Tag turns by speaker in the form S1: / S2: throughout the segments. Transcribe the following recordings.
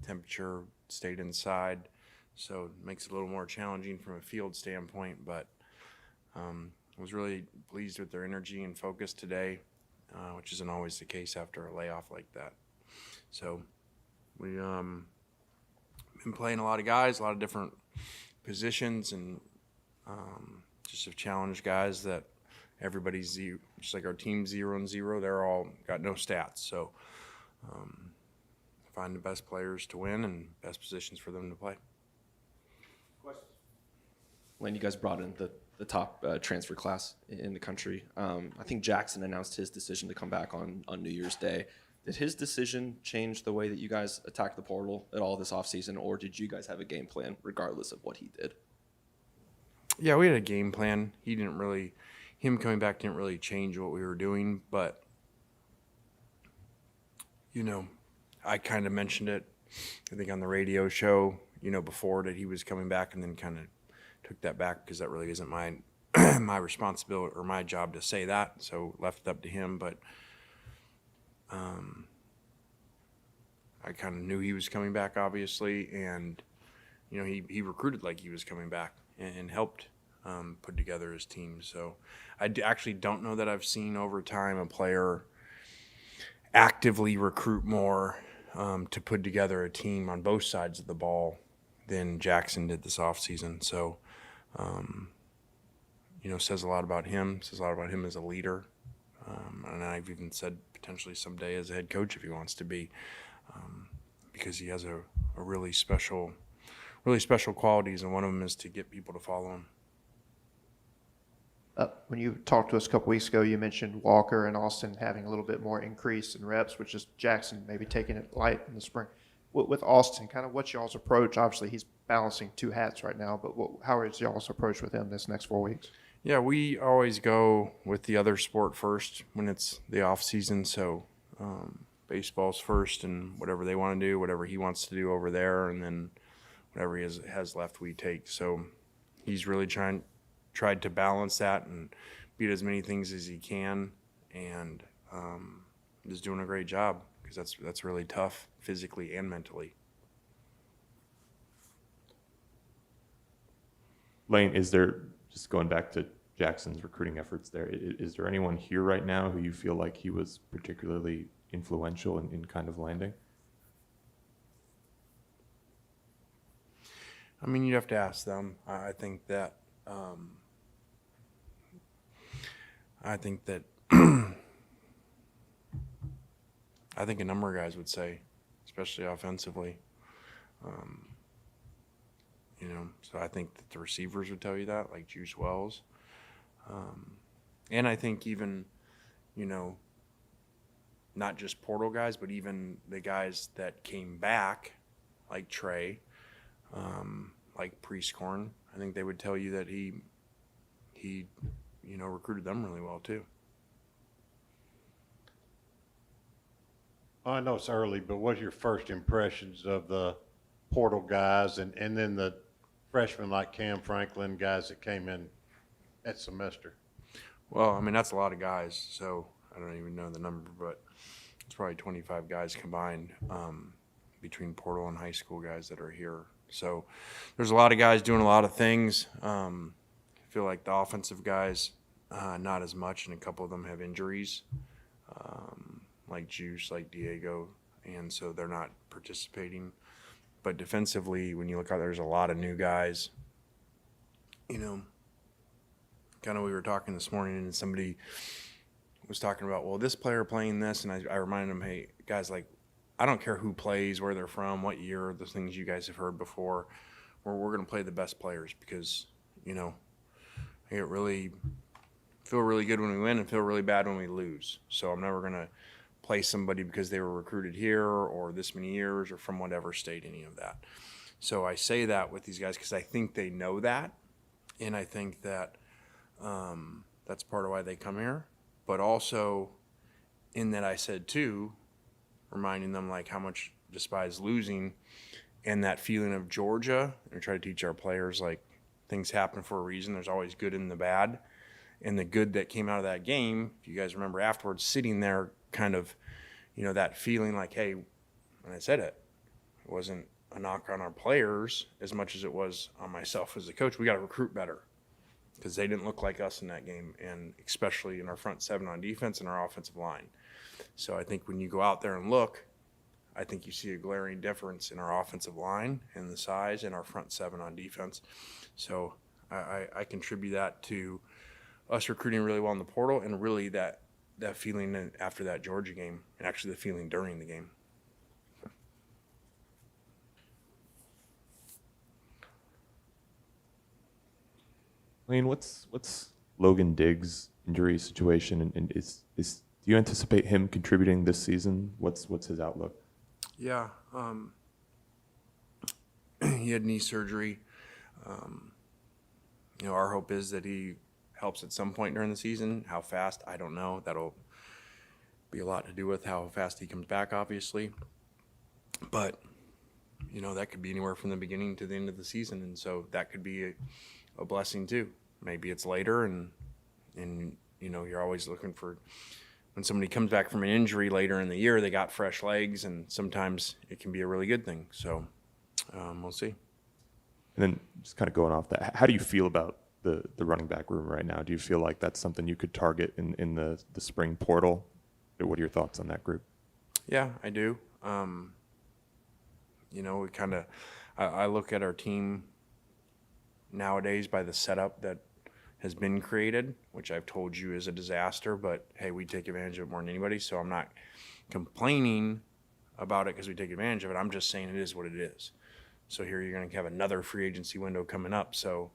S1: temperature stayed inside, so it makes it a little more challenging from a field standpoint. But I was really pleased with their energy and focus today, which isn't always the case after a layoff like that. So we been playing a lot of guys, a lot of different positions, and just have challenged guys that everybody's zero, just like our team 0-0. They're all got no stats, so find the best players to win and best positions for them to play.
S2: Questions? Lane, you guys brought in the top transfer class in the country. I think Jackson announced his decision to come back on New Year's Day. Did his decision change the way that you guys attacked the portal at all this offseason, or did you guys have a game plan regardless of what he did?
S1: Yeah, we had a game plan. Him coming back didn't really change what we were doing, but, I kind of mentioned it, I think, on the radio show, before that he was coming back, and then kind of took that back because that really isn't my my responsibility or my job to say that, so left it up to him. But I kind of knew he was coming back, obviously, and he recruited like he was coming back and helped put together his team. So I actually don't know that I've seen over time a player actively recruit more to put together a team on both sides of the ball than Jackson did this offseason. So, says a lot about him, says a lot about him as a leader. And I've even said potentially someday as a head coach if he wants to be, because he has a really special qualities, and one of them is to get people to follow him.
S3: When you talked to us a couple weeks ago, you mentioned Walker and Austin having a little bit more increase in reps, which is Jackson maybe taking it light in the spring. With Austin, kind of what's y'all's approach? Obviously, he's balancing two hats right now, but how is y'all's approach with him this next 4 weeks?
S1: Yeah, we always go with the other sport first when it's the off season. So baseball's first, and whatever they want to do, whatever he wants to do over there, and then whatever he has left, we take. So he's really tried to balance that and beat as many things as he can, and is doing a great job, because that's really tough physically and mentally.
S4: Lane, is there, just going back to Jackson's recruiting efforts there, is there anyone here right now who you feel like he was particularly influential in kind of landing?
S1: I mean, you'd have to ask them. I think that I think a number of guys would say, especially offensively. So I think that the receivers would tell you that, like Juice Wells. And I think even, not just portal guys, but even the guys that came back, like Trey, like Priestcorn, I think they would tell you that he recruited them really well too.
S5: I know it's early, but what's your first impressions of the portal guys and then the freshmen like Cam Franklin, guys that came in that semester?
S1: Well, I mean, that's a lot of guys, so I don't even know the number, but it's probably 25 guys combined between portal and high school guys that are here. So there's a lot of guys doing a lot of things. I feel like the offensive guys, not as much, and a couple of them have injuries, like Juice, like Diego, and so they're not participating. But defensively, when you look out, there's a lot of new guys. Kind of we were talking this morning, and somebody was talking about, well, this player playing this, and I reminded them, hey, guys, like, I don't care who plays, where they're from, what year, the things you guys have heard before. We're going to play the best players, because, I feel really good when we win and feel really bad when we lose. So I'm never going to play somebody because they were recruited here or this many years or from whatever state, any of that. So I say that with these guys because I think they know that, and I think that that's part of why they come here. But also in that I said too, reminding them like how much despise losing and that feeling of Georgia, and try to teach our players like things happen for a reason. There's always good and the bad. And the good that came out of that game, if you guys remember afterwards, sitting there kind of, that feeling like, hey, and I said it, It wasn't a knock on our players as much as it was on myself as a coach. We got to recruit better because they didn't look like us in that game, and especially in our front seven on defense and our offensive line. So I think when you go out there and look, I think you see a glaring difference in our offensive line and the size and our front seven on defense. So I contribute that to us recruiting really well in the portal, and really that feeling after that Georgia game, and actually the feeling during the game.
S4: Lane, what's Logan Diggs' injury situation, and do you anticipate him contributing this season? What's his outlook?
S1: Yeah, he had knee surgery. Our hope is that he helps at some point during the season. How fast, I don't know. That'll be a lot to do with how fast he comes back, obviously. But, that could be anywhere from the beginning to the end of the season, and so that could be a blessing too. Maybe it's later, and you're always looking for, when somebody comes back from an injury later in the year, they got fresh legs, and sometimes it can be a really good thing. So we'll see.
S4: And then just kind of going off that, how do you feel about the running back room right now? Do you feel like that's something you could target in the spring portal? What are your thoughts on that group?
S1: Yeah, I do. I look at our team nowadays by the setup that has been created, which I've told you is a disaster, but hey, we take advantage of it more than anybody, so I'm not complaining about it because we take advantage of it. I'm just saying it is what it is. So here you're going to have another free agency window coming up, so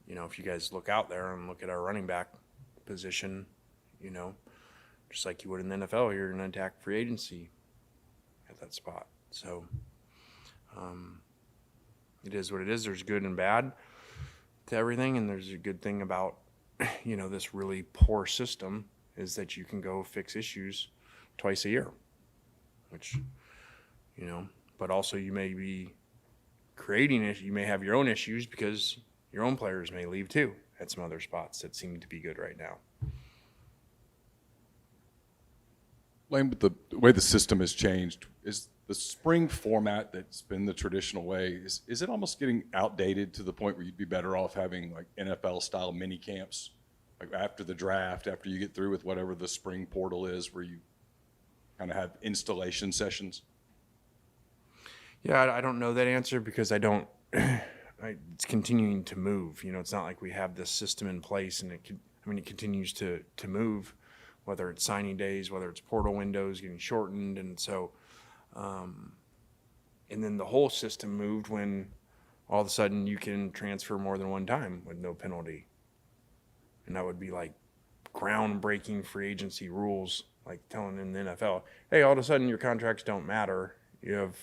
S1: if you guys look out there and look at our running back position, just like you would in the NFL, you're going to attack free agency at that spot. So it is what it is. There's good and bad to everything, and there's a good thing about this really poor system is that you can go fix issues twice a year, which but also you may be creating it. You may have your own issues because your own players may leave too at some other spots that seem to be good right now.
S6: Lane, but the way the system has changed, is the spring format that's been the traditional way, is it almost getting outdated to the point where you'd be better off having like NFL-style mini camps, like after the draft, after you get through with whatever the spring portal is, where you kind of have installation sessions?
S1: Yeah, I don't know that answer because I don't. It's continuing to move. It's not like we have this system in place, and it continues to move, whether it's signing days, whether it's portal windows getting shortened, and so, and then the whole system moved when all of a sudden you can transfer more than one time with no penalty, and that would be like groundbreaking free agency rules, like telling in the NFL, hey, all of a sudden your contracts don't matter. You have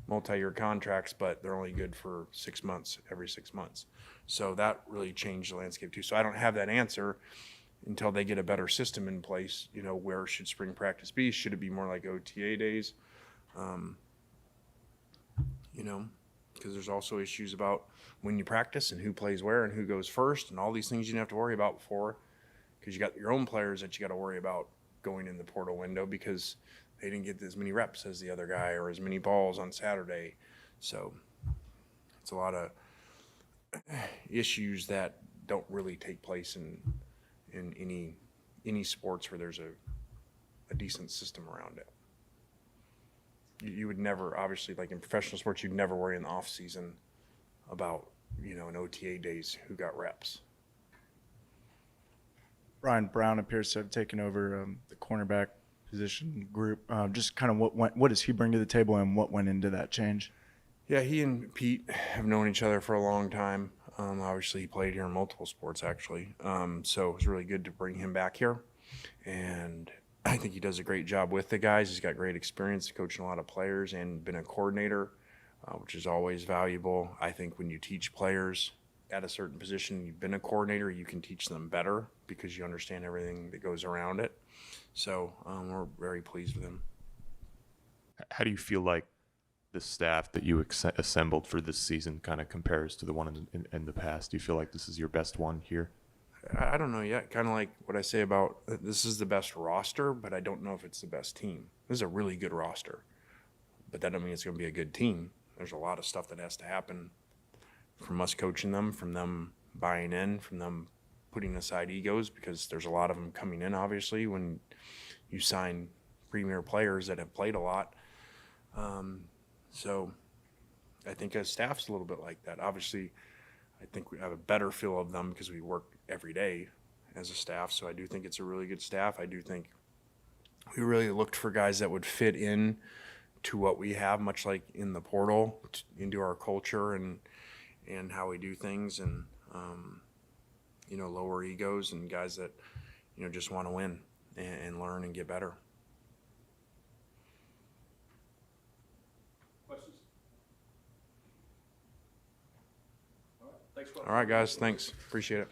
S1: multi-year contracts, but they're only good for 6 months, every 6 months. So that really changed the landscape too. So I don't have that answer until they get a better system in place. Where should spring practice be? Should it be more like OTA days? Because there's also issues about when you practice and who plays where and who goes first and all these things you didn't have to worry about before, because you got your own players that you got to worry about going in the portal window because they didn't get as many reps as the other guy or as many balls on Saturday. So it's a lot of issues that don't really take place in any sports where there's a decent system around it. You would never, obviously, like in professional sports, you'd never worry in the off season about, in OTA days, who got reps.
S7: Brian Brown appears to have taken over the cornerback position group. Just kind of what does he bring to the table, and what went into that change?
S1: Yeah, he and Pete have known each other for a long time. Obviously, he played here in multiple sports, actually. So it was really good to bring him back here. And I think he does a great job with the guys. He's got great experience coaching a lot of players and been a coordinator, which is always valuable. I think when you teach players at a certain position, you've been a coordinator, you can teach them better because you understand everything that goes around it. So we're very pleased with him.
S4: How do you feel like the staff that you assembled for this season kind of compares to the one in the past? Do you feel like this is your best one here?
S1: I don't know yet. Kind of like what I say about this is the best roster, but I don't know if it's the best team. This is a really good roster. but that doesn't mean it's going to be a good team. There's a lot of stuff that has to happen from us coaching them, from them buying in, from them putting aside egos, because there's a lot of them coming in, obviously, when you sign premier players that have played a lot. So I think as staff's a little bit like that. Obviously, I think we have a better feel of them because we work every day as a staff. So I do think it's a really good staff. I do think we really looked for guys that would fit in to what we have, much like in the portal, into our culture and how we do things, and you know, lower egos, and guys that, you know, just want to win and learn and get better.
S6: Questions?
S1: All right, guys, thanks. Appreciate it.